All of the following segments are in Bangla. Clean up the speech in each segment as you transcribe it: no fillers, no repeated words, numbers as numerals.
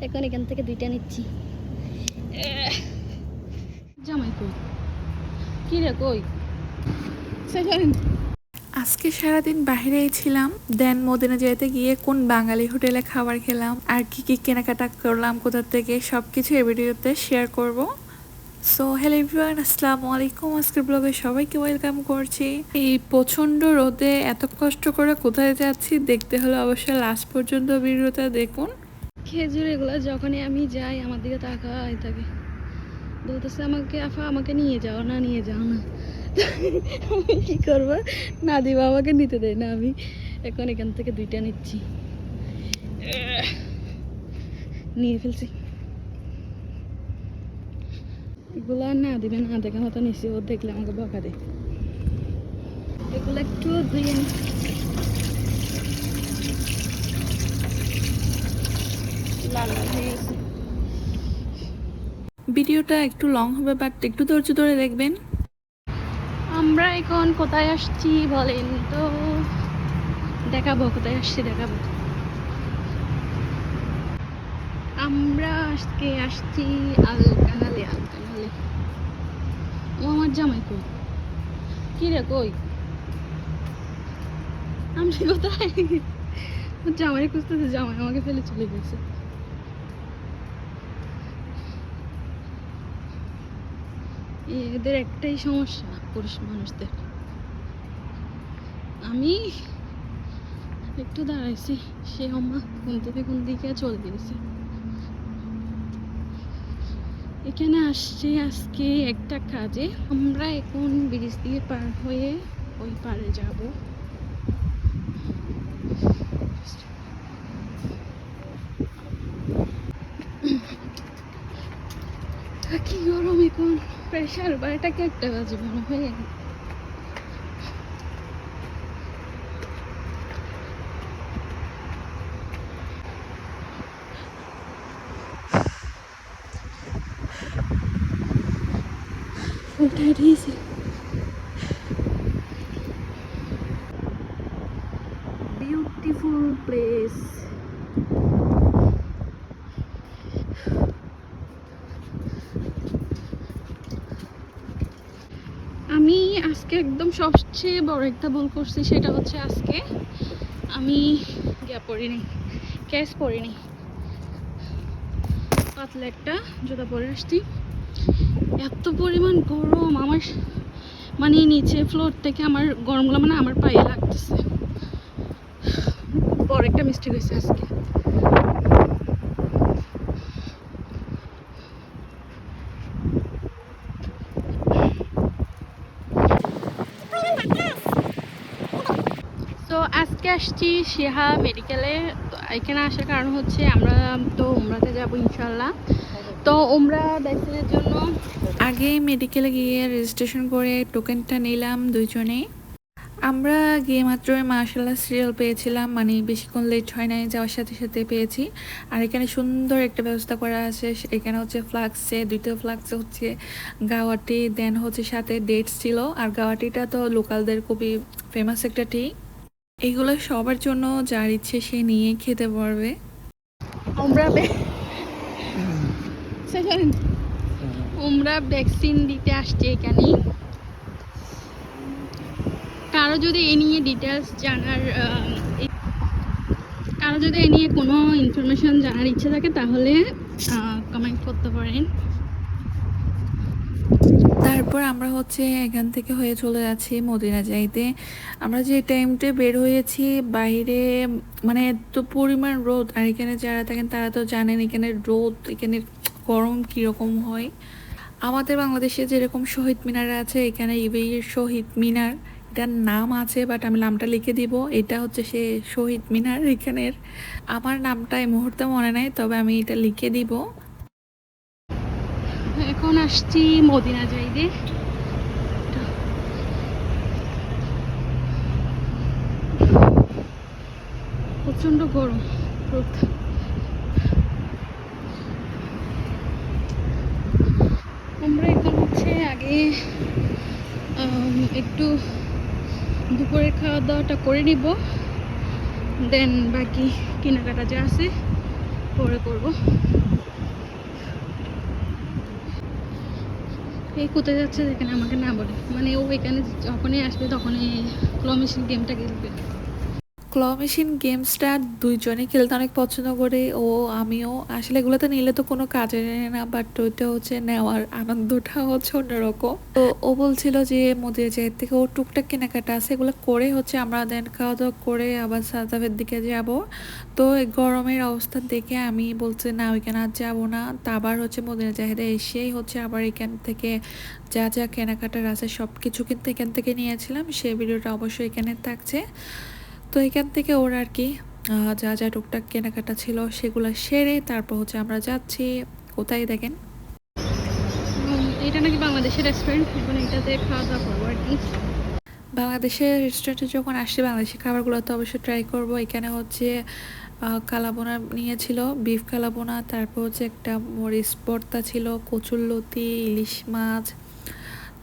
এখন এখান থেকে দুইটা নিচ্ছি। জামাই কই, কি রে কই? আজকে সারাদিন বাইরেই ছিলাম। দেন মদিনা যাইতে গিয়ে কোন বাঙালি হোটেলে খাবার খেলাম আর কি কি কেনাকাটা করলাম কোথা থেকে সবকিছু এই ভিডিওতে শেয়ার করব। সো হ্যালো এভরিওয়ান, আসসালামু আলাইকুম। আজকের ব্লগে সবাইকে ওয়েলকাম করছি। এই প্রচন্ড রোদে এত কষ্ট করে কোথায় যাচ্ছি দেখতে হলে অবশ্যই লাস্ট পর্যন্ত ভিডিওটা দেখুন। খেজুর এগুলো যখনই আমি যাই আমার দিকে তাকাই থাকে, বলতেছে আমাকে আফা আমাকে নিয়ে যাও না, নিয়ে যাও না। আমি কি করবো, না দিবা আমাকে নিতে দেয় না। আমি এখন এখান থেকে দুইটা নিচ্ছি, নিয়ে ফেলছি। এগুলো আর না দিবে না, দেখা মতো নিচ্ছি। ও দেখলে আমাকে বকা দেয়। এগুলো একটু ধুয়ে নি। লাল লাল হয়ে গেছে। ভিডিওটা একটু লং হবে বাট একটু ধৈর্য ধরে দেখবেন। আমরা এখন কোথায় আসছি বলেন তো? দেখাবো কোথায় আসছি, দেখাবো। আমরা আজকে আসছি আলকানালে। আলকানালে ও আমার জামাই কই, কি রে কই? আমি কোথায়? জামাই খুঁজতেছে, জামাই আমাকে ফেলে চলে গেছে। এদের একটাই সমস্যা পুরুষ মানুষদের। আমি একটু দাঁড়াইছি, সে আমার কোন থেকে কোন দিকে চলে গেছে। এখানে আসছি আজকে একটা কাজে। আমরা এখন ব্রিজ দিয়ে পার হয়ে ওই পারে যাব। কি গরম এখন, প্রেশার বারোটাকে একটা বাজে মনে হয়। উঠাই দিয়েছি। Beautiful place. আমি আজকে একদম সবচেয়ে বড় একটা ভুল করছি, সেটা হচ্ছে আজকে আমি পরিনি, ক্যাশ পরিনি। পাতলা একটা জুতা পরে আসছি। এত পরিমাণ গরম আমার, মানে নিচে ফ্লোর থেকে আমার গরমগুলো মানে আমার পায়ে লাগতেছে। বড় একটা মিস্টেক হয়েছে আজকে। তো আজকে আসছি সিহা মেডিকেলে। তো এখানে আসার কারণ হচ্ছে আমরা তো উমরাতে যাব ইনশাল্লাহ। তো উমরা ভ্যাকসিনের জন্য আগে মেডিকেলে গিয়ে রেজিস্ট্রেশন করে টোকেনটা নিলাম দুইজনেই। আমরা গিয়ে মাত্রই মাশাআল্লাহ সিরিয়াল পেয়েছিলাম, মানে বেশিক্ষণ লেট হয় নাই, যাওয়ার সাথে সাথে পেয়েছি। আর এখানে সুন্দর একটা ব্যবস্থা করা আছে। এখানে হচ্ছে ফ্লাক্সে, দুইটা ফ্লাক্সে হচ্ছে গাওয়াটি, দেন হচ্ছে সাথে ডেটস ছিল। আর গাওয়াটিটা তো লোকালদের খুবই ফেমাস একটা টি। এগুলো সবার জন্য যার ইচ্ছে সে নিয়ে খেতে পারবে। উমরা ভ্যাকসিন দিতে আসছে এখানে। কারো যদি এ নিয়ে ডিটেলস জানার, কারো যদি এ নিয়ে কোনো ইনফরমেশন জানার ইচ্ছে থাকে তাহলে কমেন্ট করতে পারেন। তারপর আমরা হচ্ছে এখান থেকে হয়ে চলে যাচ্ছি মদিনা যাইতে। আমরা যে টাইমটা বের হয়েছি বাইরে, মানে এত পরিমাণ রোদ। আর এখানে যারা থাকেন তারা তো জানেন এখানে রোদ, এখানে গরম কীরকম হয়। আমাদের বাংলাদেশে যেরকম শহীদ মিনার আছে, এখানে ইউএইর শহীদ মিনার এটার নাম আছে, বাট আমি নামটা লিখে দিব। এটা হচ্ছে সে শহীদ মিনার এখানের। আমার নামটা এই মুহূর্তে মনে নাই, তবে আমি এটা লিখে দিব। এখন আসছি মদিনা যাইতে। প্রচন্ড গরম রোদ। আমরা এখন হচ্ছে আগে একটু দুপুরের খাওয়া দাওয়াটা করে নিব, দেন বাকি কেনাকাটা যা আছে পরে করবো। এই কোথায় যাচ্ছে যেখানে আমাকে না বলে, মানে ও এখানে যখনই আসবে তখনই ক্লো মেশিন গেমটা খেলবে। ক্ল মেশিন গেমসটা দুইজনেই খেলতে অনেক পছন্দ করে, ও আমিও। আসলে এগুলোতে নিলে তো কোনো কাজে না, বাট ওইটা হচ্ছে নেওয়ার আনন্দটা হচ্ছে অন্যরকম। তো ও বলছিল যে মদিরা জাহিদ থেকে ও টুকটাক কেনাকাটা আছে, এগুলো করে হচ্ছে আমরা দেন খাওয়া দাওয়া করে আবার সাজাবের দিকে যাব। তো এই গরমের অবস্থা দেখে আমি বলছি না ওইখানে আর যাবো না। তা আবার হচ্ছে মদিরা জাহিদে এসেই হচ্ছে আবার এখান থেকে যা যা কেনাকাটার আছে সব কিছু কিন্তু এখান থেকে নিয়েছিলাম, সেই ভিডিওটা অবশ্যই এখানে থাকছে। তো এখান থেকে ওর আর কি যা যা টুকটাক কেনাকাটা ছিল সেগুলো সেরে তারপর হচ্ছে আমরা যাচ্ছি কোথায় দেখেন। এটা নাকি বাংলাদেশের রেস্টুরেন্ট, মানে এটাতে খাওয়া দাওয়া করবো আর কি। বাংলাদেশের রেস্টুরেন্টে যখন আসছি বাংলাদেশি খাবারগুলো তো অবশ্যই ট্রাই করব। এখানে হচ্ছে কালাবোনা নিয়েছিল, বিফ কালাবোনা, তারপর হচ্ছে একটা মরিচ ভর্তা ছিল, কচুরলতি, ইলিশ মাছ,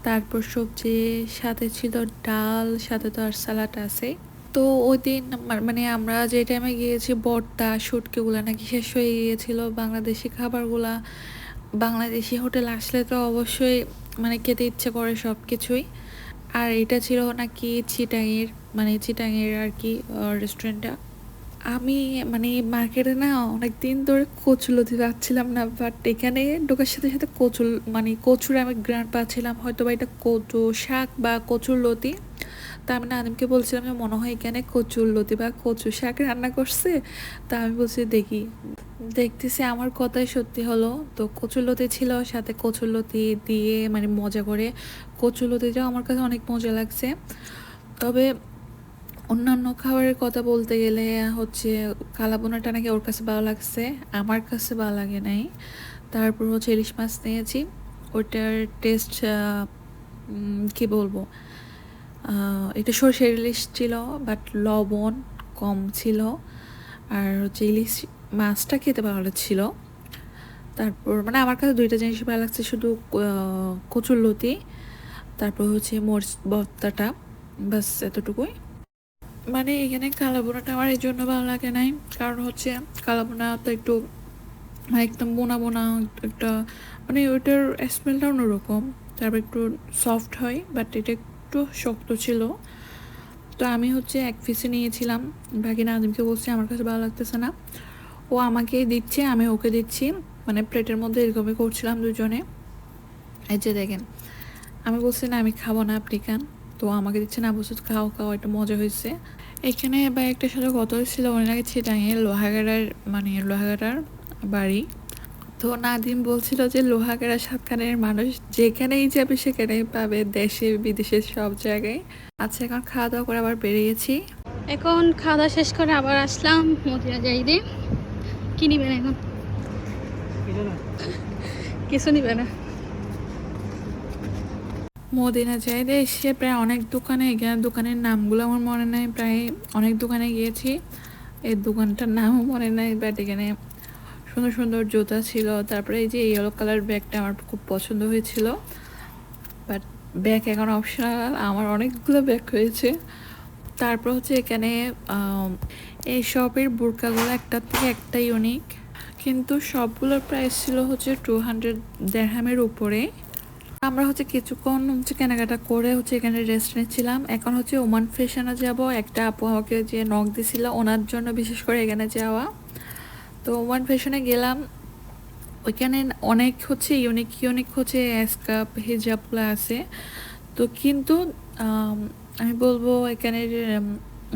তারপর সবজি, সাথে ছিল ডাল, সাথে তো আর স্যালাড আছে। তো ওই দিন মানে আমরা যে টাইমে গিয়েছি ভর্তা শুটকিগুলো নাকি শেষ হয়ে গিয়েছিল। বাংলাদেশি খাবারগুলা, বাংলাদেশি হোটেল আসলে তো অবশ্যই মানে খেতে ইচ্ছে করে সব কিছুই। আর এটা ছিল নাকি চিটাঙের, মানে চিটাঙের আর কি রেস্টুরেন্টটা। আমি মানে মার্কেটে না অনেক দিন ধরে কচুলতি পাচ্ছিলাম না, বাট এখানে ঢোকার সাথে সাথে কচুর মানে কচুর আমি গ্রান্ট পাচ্ছিলাম, হয়তো বা এটা কচু শাক বা কচুর লতি। তা আমি নাদিমকে বলছিলাম যে মনে হয় এখানে কচুর লতি বা কচু শাক রান্না করছে। তা আমি বলছি দেখি, দেখতেছি আমার কথাই সত্যি হলো। তো কচুরলতি ছিল, সাথে কচুরলতি দিয়ে মানে মজা করে, কচুরলতিটাও আমার কাছে অনেক মজা লাগছে। তবে অন্যান্য খাবারের কথা বলতে গেলে হচ্ছে কালাবোনাটা নাকি ওর কাছে ভালো লাগছে, আমার কাছে ভালো লাগে নাই। তারপর হচ্ছে ইলিশ মাছ নিয়েছি, ওইটার টেস্ট কি বলবো, এটা সরষের ইলিশ ছিল বাট লবণ কম ছিল। আর হচ্ছে ইলিশ মাছটা খেতে ভালো ছিল। তারপর মানে আমার কাছে দুইটা জিনিস ভালো লাগছে, শুধু কচুরলতি, তারপর হচ্ছে মরিচ ভর্তাটা, বাস এতটুকুই। মানে এখানে কালাবোনাটা আমার এই জন্য ভালো লাগে নাই, কারণ হচ্ছে কালাবোনা তো একটু মানে একদম বোনা বোনা একটা, মানে ওইটার স্মেলটা অন্যরকম। তারপর একটু সফট হয়, বাট এটা একটু শক্ত ছিল। তো আমি হচ্ছে এক পিসে নিয়েছিলাম, বাকি নাজিমকে বলছি আমার কাছে ভালো লাগতেছে না, ও আমাকে দিচ্ছে আমি ওকে দিচ্ছি, মানে প্লেটের মধ্যে এরকমই করছিলাম দুজনে। এই যে দেখেন, আমি বলছি না আমি খাবো না, আপনি খান। তো আমাকে দিচ্ছে না, বলছে খাও খাও, একটা মজা হয়েছে। এখানে বা একটা সাথে কথা হচ্ছিল অনেক আগে চিটাঙে লোহাগাড়ার, মানে লোহাগাড়ার বাড়ি। তো নাদিম বলছিল যে লোহাগাড়া সাতখানের মানুষ যেখানেই যাবে সেখানেই পাবে, দেশে বিদেশে সব জায়গায়। আচ্ছা এখন খাওয়া দাওয়া করে আবার বেরিয়েছি। এখন খাওয়া দাওয়া শেষ করে আবার আসলাম মদিরা জাহিদে। কি নিবেন এখন? কিছু নিবে না। মদিনা জাহিদে এসে প্রায় অনেক দোকানে, এখানে দোকানের নামগুলো আমার মনে নাই, প্রায় অনেক দোকানে গিয়েছি, এই দোকানটার নামও মনে নাই। বাট এখানে সুন্দর সুন্দর জুতা ছিল, তারপরে এই যে ইয়েলো কালার ব্যাগটা আমার খুব পছন্দ হয়েছিল। বাট ব্যাগ এখন অপশনাল, আমার অনেকগুলো ব্যাগ হয়েছে। তারপর হচ্ছে এখানে এই শপের বোরকাগুলো একটার থেকে একটা ইউনিক, কিন্তু সবগুলোর প্রাইস ছিল হচ্ছে 200 দেড়হামের উপরে। আমরা হচ্ছে কিছুক্ষণ হচ্ছে কেনাকাটা করে হচ্ছে এখানে রেস্ট নিচ্ছিলাম। এখন হচ্ছে ওমান ফ্যাশনে যাব, একটা আপু আমাকে যে নক দিছিল ওনার জন্য বিশেষ করে এখানে যাওয়া। তো ওমান ফ্যাশনে গেলাম, ওইখানে অনেক হচ্ছে ইউনিক ইউনিক হচ্ছে স্কার্ফ হিজাবগুলো আছে। তো কিন্তু আমি বলবো এখানের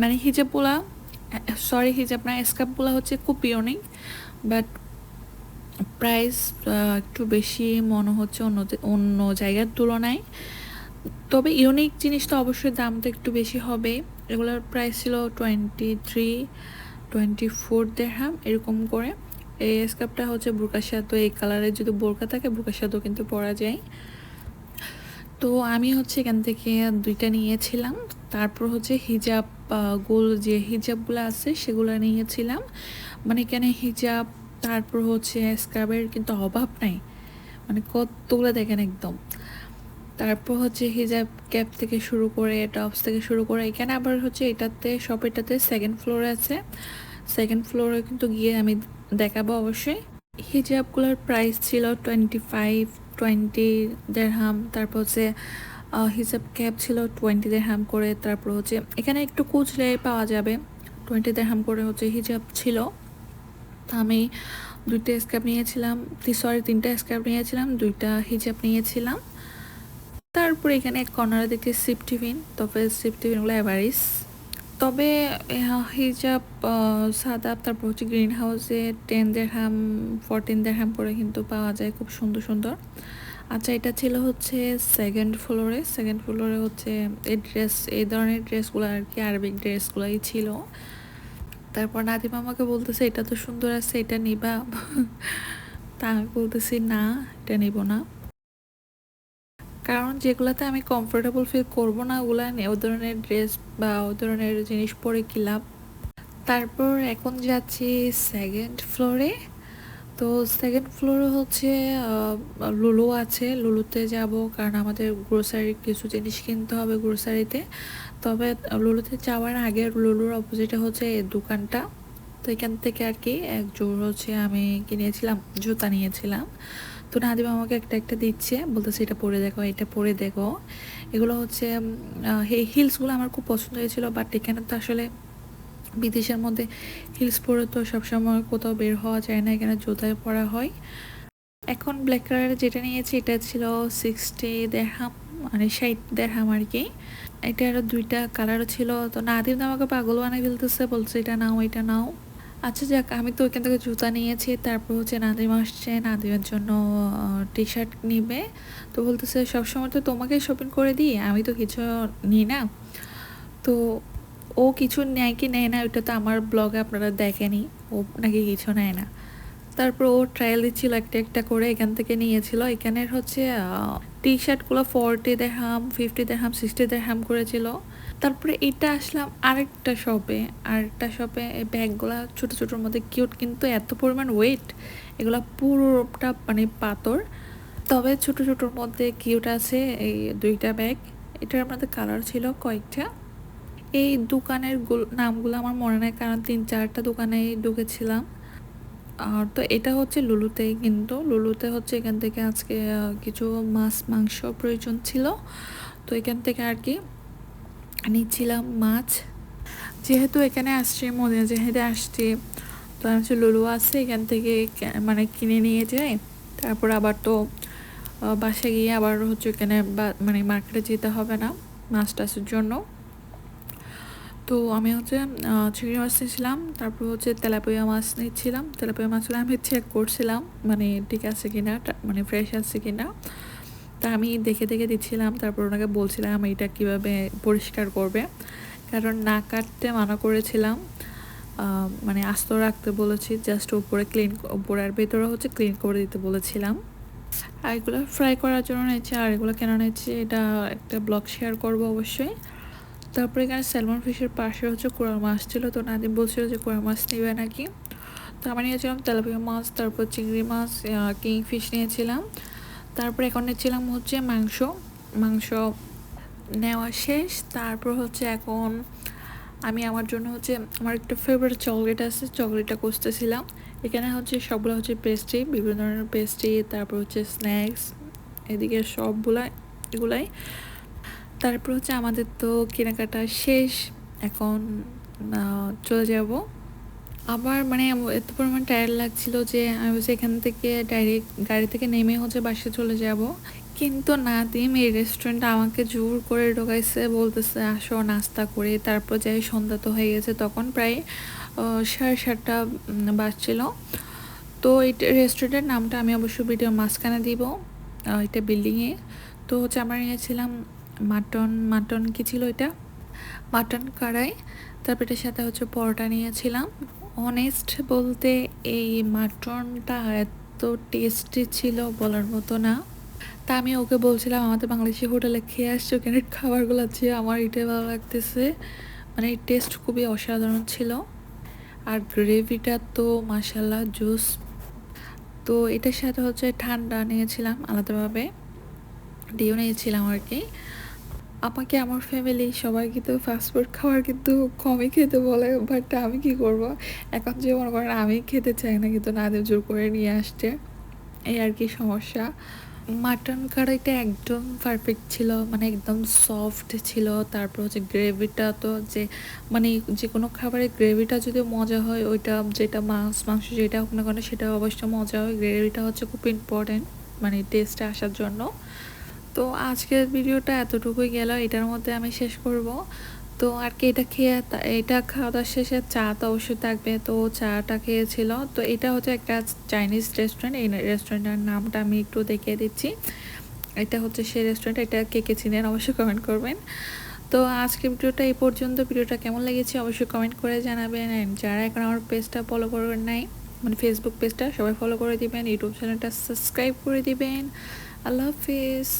মানে হিজাবগুলা, সরি হিজাব না, স্কার্ফগুলো হচ্ছে খুব ইউনিক, বাট প্রাইস একটু বেশি মনে হচ্ছে অন্য অন্য জায়গার তুলনায়। তবে ইউনিক জিনিস তো অবশ্যই দাম তো একটু বেশি হবে। এগুলোর প্রাইস ছিল 24 দেড়হাম এরকম করে। এই স্কার্ফটা হচ্ছে বোরকার সাথে, এই কালারের যদি বোরকা থাকে বোরকার সাথেও কিন্তু পরা যায়। তো আমি হচ্ছে এখান থেকে দুইটা নিয়েছিলাম। তারপর হচ্ছে হিজাব, গোল যে হিজাবগুলো আছে সেগুলো নিয়েছিলাম। মানে এখানে হিজাব তারপর হচ্ছে স্কার্ফের কিন্তু অভাব নাই, মানে কতগুলো দেখেন একদম। তারপর হচ্ছে হিজাব ক্যাপ থেকে শুরু করে টপস থেকে শুরু করে, এখানে আবার হচ্ছে এটাতে শপ, এটাতে সেকেন্ড ফ্লোরে আছে। সেকেন্ড ফ্লোরে কিন্তু গিয়ে আমি দেখাবো অবশ্যই। হিজাবগুলোর প্রাইস ছিল 25-20 দেড়হাম। তারপর হচ্ছে হিজাব ক্যাপ ছিল 20 দেড়হাম করে। তারপর হচ্ছে এখানে একটু খুচলে পাওয়া যাবে, 20 দেড়হাম করে হচ্ছে হিজাব ছিল। তো আমি 2টা স্কার্ফ নিয়েছিলাম, সরি 3টা স্কার্ফ নিয়েছিলাম, 2টা হিজাব নিয়েছিলাম। তারপরে এখানে এক কর্নারে দেখছি সিপ টিফিন, তবে সিপ টিফিনগুলো অ্যাভারেজ। তবে হিজাব সাদাব তারপর হচ্ছে গ্রিন হাউসে 10 দেড়হাম 14 দেড়হাম করে কিন্তু পাওয়া যায়, খুব সুন্দর সুন্দর। আচ্ছা, এটা ছিল হচ্ছে সেকেন্ড ফ্লোরে হচ্ছে এই ধরনের ড্রেসগুলো আর কি, আরবিক ড্রেসগুলোই ছিল। তারপর নাদিমা আমাকে বলতেছে এটা তো সুন্দর আছে, এটা নিবা? তা আমি বলতেছি না, এটা নিব না, কারণ যেগুলাতে আমি কমফোর্টেবল ফিল করবো না ওগুলা ও ধরনের ড্রেস বা ও ধরনের জিনিস পরে কি লাভ। তারপর এখন যাচ্ছি সেকেন্ড ফ্লোরে। তো সেকেন্ড ফ্লোরে হচ্ছে লুলু আছে, লুলুতে যাব কারণ আমাদের গ্রোসারির কিছু জিনিস কিনতে হবে গ্রোসারিতে। তবে লুলুতে যাওয়ার আগে লুলুর অপোজিটে হচ্ছে এই দোকানটা। তো এখান থেকে আর কি এক জোড় হচ্ছে আমি কিনেছিলাম, জুতা নিয়েছিলাম। তো নাদিম আমাকে একটা একটা দিচ্ছে, বলতেছে এটা পরে দেখো, এটা পরে দেখো। এগুলো হচ্ছে এই হিলসগুলো আমার খুব পছন্দ হয়েছিল, বাট এখানে তো আসলে বিদেশের মধ্যে হিলস পরে তো সবসময় কোথাও বের হওয়া যায় না, এখানে জুতায় পরা হয়। এখন ব্ল্যাক কালারের যেটা নিয়েছি এটা ছিল 60 দেড়হাম, মানে 60 দেড়হাম আর কি। এটার 2টা কালারও ছিল। তো নাদিম আমাকে পাগল বানিয়ে ফেলতেছে, বলছে এটা নাও, এটা নাও। আচ্ছা যাক, আমি তো ওইখান থেকে জুতা নিয়েছি। তারপর হচ্ছে নাদিম আসছে, নাদিমের জন্য টি শার্ট নিবে। তো বলতেছে সবসময় তো তোমাকে শপিং করে দিই, আমি তো কিছু নিই না। তো ও কিছু নেয় কি নেয় না ওইটা তো আমার ব্লগে আপনারা দেখেনি, ও নাকি কিছু নেয় না। তারপর ও ট্রায়াল দিচ্ছিল একটা একটা করে, এখান থেকে নিয়েছিল। এখানের হচ্ছে টি শার্টগুলো 40 দেড়হাম 50 দেড়হাম 60 দেড়হাম করেছিল। তারপরে এটা আসলাম আরেকটা শপে এই ব্যাগগুলা ছোটো ছোটোর মধ্যে কিউট, কিন্তু এত পরিমাণ ওয়েট, এগুলা পুরোটা মানে পাথর। তবে ছোটো ছোটোর মধ্যে কিউট আছে এই 2টা ব্যাগ। এটার মধ্যে কালার ছিল কয়েকটা। এই দোকানের নামগুলো আমার মনে নেই, কারণ 3-4টা দোকানে ঢুকেছিলাম। আর তো এটা হচ্ছে লুলুতেই, কিন্তু লুলুতে হচ্ছে এখান থেকে আজকে কিছু মাছ মাংস প্রয়োজন ছিল, তো এখান থেকে আর কি নিচ্ছিলাম মাছ। যেহেতু এখানে আসছি, মদিনা যেহেতু আসছি, তো আমি হচ্ছে লুলু আছে এখান থেকে মানে কিনে নিয়ে যাই। তারপর আবার তো বাসায় গিয়ে আবার হচ্ছে এখানে মানে মার্কেটে যেতে হবে না মাছ টাছের জন্য। তো আমি হচ্ছে চিংড়ি মাছ নিয়েছিলাম, তারপর হচ্ছে তেলাপিয়া মাছ নিচ্ছিলাম। তেলাপিয়া মাছগুলো আমি চেক করছিলাম মানে ঠিক আছে কিনা, মানে ফ্রেশ আছে কিনা। তা আমি দেখে দেখে দিচ্ছিলাম, তারপর ওনাকে বলছিলাম এটা কিভাবে পরিষ্কার করবে, কারণ না কাটতে মানা করেছিলাম। মানে আস্ত রাখতে বলেছি, জাস্ট উপরে আর ভেতরে হচ্ছে ক্লিন করে দিতে বলেছিলাম। আর এগুলো ফ্রাই করার জন্য নিয়েছি, আর এগুলো কেন নিয়েছি এটা একটা ব্লগ শেয়ার করবো অবশ্যই। তারপরে এখানে স্যালমন ফিশের পাশে হচ্ছে কোরাল মাছ ছিল, তো নাদিম বলছিল যে কোরাল মাছ নেবে নাকি। তো আমি নিয়েছিলাম তেলাপিয়া মাছ, তারপর চিংড়ি মাছ, কিংফিশ নিয়েছিলাম। তারপর এখন নিচ্ছিলাম হচ্ছে মাংস নেওয়া শেষ। তারপর হচ্ছে এখন আমি আমার জন্য হচ্ছে আমার একটা ফেভারিট চকলেট আছে, চকলেটটা খুঁজতেছিলাম। এখানে হচ্ছে সবগুলো হচ্ছে পেস্ট্রি, বিভিন্ন ধরনের পেস্ট্রি, তারপর হচ্ছে স্ন্যাক্স, এদিকে এগুলাই। তারপর হচ্ছে আমাদের তো কেনাকাটা শেষ, এখন চলে যাব। আবার মানে এত পরিমাণ টায়ার্ড লাগছিল যে আমি বলছি এখান থেকে ডাইরেক্ট গাড়ি থেকে নেমে হচ্ছে বাসে চলে যাব। কিন্তু নাদিম এই রেস্টুরেন্টটা আমাকে জোর করে ঢোকাইছে, বলতেছে আসো নাস্তা করে। তারপর যাই, সন্ধ্যা তো হয়ে গেছে, তখন প্রায় 7:30 বাজছিল। তো এই রেস্টুরেন্টের নামটা আমি অবশ্য ভিডিওর মাঝখানে দিব, এটা বিল্ডিংয়ে। তো হচ্ছে আমরা নিয়েছিলাম মাটন কি ছিল এটা, মাটন কড়াই। তারপর এটার সাথে হচ্ছে পরোটা নিয়েছিলাম। অনেস্ট বলতে এই মাটনটা এত টেস্টি ছিল বলার মতো না। তা আমি ওকে বলছিলাম আমাদের বাংলাদেশি হোটেলে খেয়ে আসছি, ওখানে খাবারগুলো আছে, আমার এটাই ভালো লাগতেছে, মানে টেস্ট খুবই অসাধারণ ছিল। আর গ্রেভিটা তো মাশাল্লাহ জুস। তো এটার সাথে হচ্ছে ঠান্ডা নিয়েছিলাম আলাদাভাবে, ডিও নিয়েছিলাম আর কি। আমাকে আমার ফ্যামিলি সবাই কিন্তু ফাস্টফুড খাবার কিন্তু কমই খেতে বলে, বাট আমি কি করব, এখন যে মনে করেন আমি খেতে চাই না কিন্তু নাদিম জোর করে নিয়ে আসছে, এই আর কি সমস্যা। মাটন কারিটা একদম পারফেক্ট ছিল, মানে একদম সফট ছিল। তারপর হচ্ছে গ্রেভিটা তো যে মানে যে কোনো খাবারের গ্রেভিটা যদি মজা হয়, ওইটা যেটা মাছ মাংস যেটা হোক না কেন সেটা অবশ্যই মজা হয়। গ্রেভিটা হচ্ছে খুব ইম্পর্টেন্ট মানে টেস্টে আসার জন্য। তো আজকের ভিডিওটা এতটুকুই গেল, এটার মধ্যে আমি শেষ করব। তো আর কি এটা খেয়ে এটা খাওয়া দাওয়ার শেষে চা তো অবশ্যই থাকবে, তো চাটা খেয়েছিল। তো এটা হচ্ছে একটা চাইনিজ রেস্টুরেন্ট, এই রেস্টুরেন্টের নামটা আমি একটু দেখিয়ে দিচ্ছি। এটা হচ্ছে সেই রেস্টুরেন্ট, এটা কে কে চিনেন অবশ্যই কমেন্ট করবেন। তো আজকের ভিডিওটা এই পর্যন্ত। ভিডিওটা কেমন লেগেছে অবশ্যই কমেন্ট করে জানাবেন। অ্যান্ড যারা এখন আমার পেজটা ফলো করবেন নাই, মানে ফেসবুক পেজটা, সবাই ফলো করে দিবেন, ইউটিউব চ্যানেলটা সাবস্ক্রাইব করে দিবেন। আল্লাহ হাফিজ।